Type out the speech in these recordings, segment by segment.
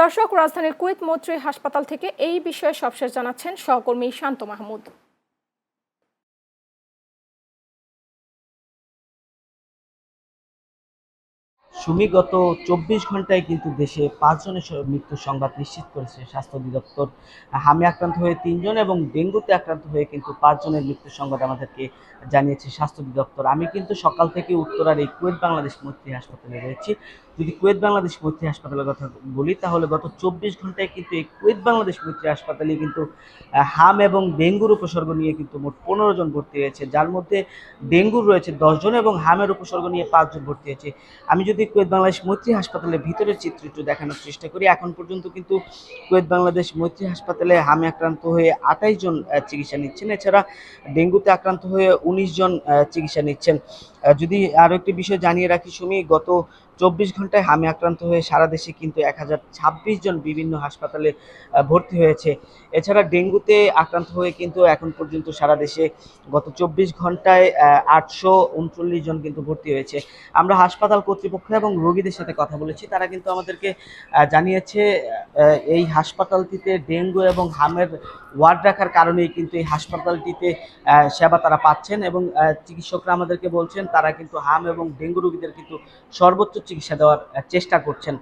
দর্শক, রাজধানীর কুয়েত মৈত্রী হাসপাতাল থেকে এই বিষয়ে সবশেষ জানাচ্ছেন সহকর্মী শান্ত মাহমুদ। সুমি, গত ২৪ ঘন্টায় কিন্তু দেশে ৫ জনের মৃত্যুর সংবাদ নিশ্চিত করেছে স্বাস্থ্য অধিদপ্তর। হামে আক্রান্ত হয়ে ৩ জন এবং ডেঙ্গুতে আক্রান্ত হয়ে কিন্তু ৫ জনের মৃত্যুর সংবাদ আমাদেরকে জানিয়েছে স্বাস্থ্য অধিদপ্তর। আমি কিন্তু সকাল থেকে উত্তরার এই কুয়েত বাংলাদেশ মৈত্রী হাসপাতালে রয়েছি। যদি কুয়েত বাংলাদেশ মৈত্রী হাসপাতালের কথা বলি, তাহলে গত ২৪ ঘন্টায় কিন্তু এই কুয়েত বাংলাদেশ মৈত্রী হাসপাতালে কিন্তু হাম এবং ডেঙ্গুর উপসর্গ নিয়ে কিন্তু মোট ১৫ জন ভর্তি হয়েছে, যার মধ্যে ডেঙ্গুর রয়েছে ১০ জন এবং হামের উপসর্গ নিয়ে ৫ জন ভর্তি হয়েছে। আমি যদি কুয়েত বাংলাদেশ মৈত্রী হাসপাতালের ভিতরের চিত্র একটু দেখানোর চেষ্টা করি, এখন পর্যন্ত কিন্তু কুয়েত বাংলাদেশ মৈত্রী হাসপাতালে হামে আক্রান্ত হয়ে ২৮ জন চিকিৎসা নিচ্ছেন। এছাড়া ডেঙ্গুতে আক্রান্ত হয়ে ১৯ জন চিকিৎসা নিচ্ছেন। যদি আরও একটি বিষয় জানিয়ে রাখি সুমি, গত ২৪ ঘন্টায় হামে আক্রান্ত হয়ে সারা দেশে কিন্তু ১,০২৬ জন বিভিন্ন হাসপাতালে ভর্তি হয়েছে। এছাড়া ডেঙ্গুতে আক্রান্ত হয়ে কিন্তু এখন পর্যন্ত সারা দেশে গত ২৪ ঘন্টায় ৮৩৯ জন কিন্তু ভর্তি হয়েছে। আমরা হাসপাতাল কর্তৃপক্ষ এবং রোগীদের সাথে কথা বলেছি, তারা কিন্তু আমাদেরকে জানিয়েছে এই হাসপাতালটিতে ডেঙ্গু এবং হামের ওয়ার্ড রাখার কারণেই কিন্তু এই হাসপাতালটিতে সেবা তারা পাচ্ছেন এবং চিকিৎসকরা আমাদেরকে বলছেন তারা কিন্তু হাম এবং ডেঙ্গু রোগীদের কিন্তু সর্বোচ্চ চিকিৎসা দেওয়ার চেষ্টা করছেন।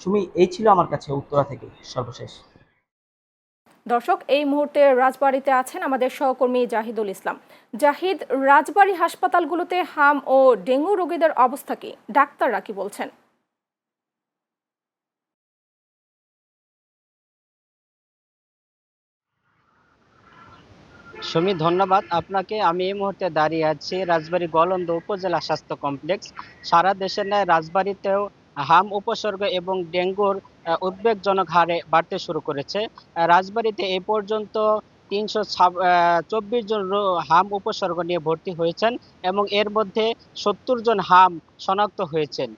সুমি, এই ছিল আমার কাছে উত্তরা থেকে সর্বশেষ। দর্শক, এই মুহূর্তে রাজবাড়ীতে আছেন আমাদের সহকর্মী জাহিদুল ইসলাম। জাহিদ, রাজবাড়ী হাসপাতালগুলোতে হাম ও ডেঙ্গু রোগীদের অবস্থা কি? ডাক্তাররা কি বলছেন? সুমি, ধন্যবাদ আপনাকে। আমি এই মুহূর্তে দাঁড়িয়ে আছি রাজবাড়ী গলন্দ উপজেলা স্বাস্থ্য কমপ্লেক্স। সারা দেশের ন্যায় রাজবাড়ীতেও হাম উপসর্গ এবং ডেঙ্গুর উদ্বেগজনক হারে বাড়তে শুরু করেছে। রাজবাড়ীতে এ পর্যন্ত ৩২৪ জন হাম উপসর্গ নিয়ে ভর্তি হয়েছেন এবং এর মধ্যে ৭০ জন হাম শনাক্ত হয়েছেন।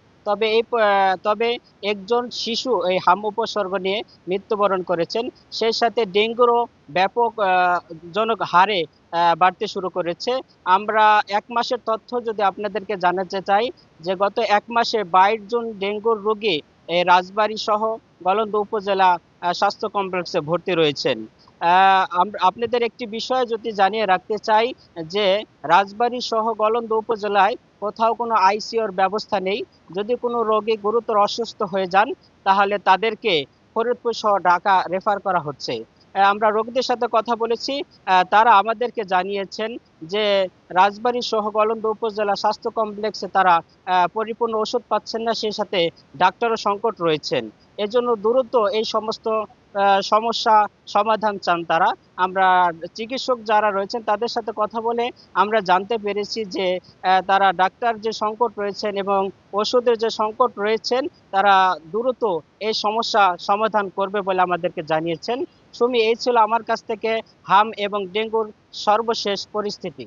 তবে একজন শিশু এই হাম উপসর্গ নিয়ে মৃত্যুবরণ করেছেন। সেই সাথে ডেঙ্গুরও ব্যাপক জনক হারে বাড়তে শুরু করেছে। আমরা ১ মাসের তথ্য যদি আপনাদেরকে জানাতে চাই, যে গত ১ মাসে ২২ জন ডেঙ্গুর রোগী এই রাজবাড়ী সহ গলন্দ উপজেলা স্বাস্থ্য কমপ্লেক্সে ভর্তি রয়েছেন। আপনাদের একটি বিষয় যদি জানিয়ে রাখতে চাই, যে রাজবাড়ী সহ গলন্দ উপজেলায় কোথাও কোনো আইসিইউর ব্যবস্থা নেই। যদি কোনো রোগী গুরুতর অসুস্থ হয়ে যান, তাহলে তাদেরকে ফরিদপুর সহ ঢাকা রেফার করা হচ্ছে। আমরা রোগীদের সাথে কথা বলেছি, তারা আমাদেরকে জানিয়েছেন যে রাজবাড়ী সহ গলন্দ উপজেলা স্বাস্থ্য কমপ্লেক্সে তারা পরিপূর্ণ ওষুধ পাচ্ছেন না, সেই সাথে ডাক্তারও সংকট রয়েছেন। এজন্য দ্রুত এই সমস্ত সমস্যা সমাধান চান তারা। আমরা চিকিৎসক যারা রয়েছেন তাদের সাথে কথা বলে আমরা জানতে পেরেছি যে তারা ডাক্তার যে সংকট রয়েছেন এবং ওষুধের যে সংকট রয়েছেন, তারা দ্রুত এই সমস্যা সমাধান করবে বলে আমাদেরকে জানিয়েছেন। সুমি, এই ছিল আমার কাছ থেকে হাম এবং ডেঙ্গুর সর্বশেষ পরিস্থিতি।